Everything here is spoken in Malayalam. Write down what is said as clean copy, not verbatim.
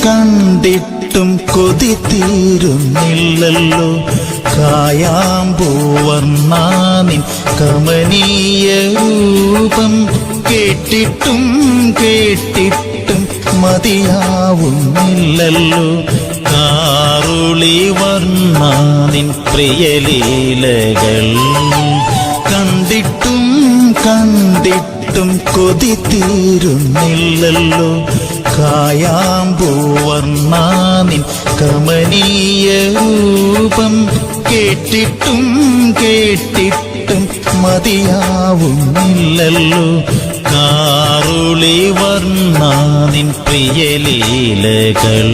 കണ്ടിട്ടും കൊതി തീരുന്നില്ലല്ലോ. കായാമ്പൂവർണ്ണാനിൻ കമനീയ രൂപം കേട്ടിട്ടും കേട്ടിട്ടും മതിയാവുന്നില്ലല്ലോ. കാറുളി വർണ്ണാനിൻ പ്രിയലീലകൾ കണ്ടിട്ടും കണ്ടിട്ടും കൊതി തീരുന്നില്ലല്ലോ. കായാമ്പൂവർണ്ണാനിൻ കമനീയ രൂപം കേട്ടിട്ടും കേട്ടിട്ടും മതിയാവുന്നില്ലല്ലോ. കാറുളി വർണ്ണാനിൻ പ്രിയലീലകൾ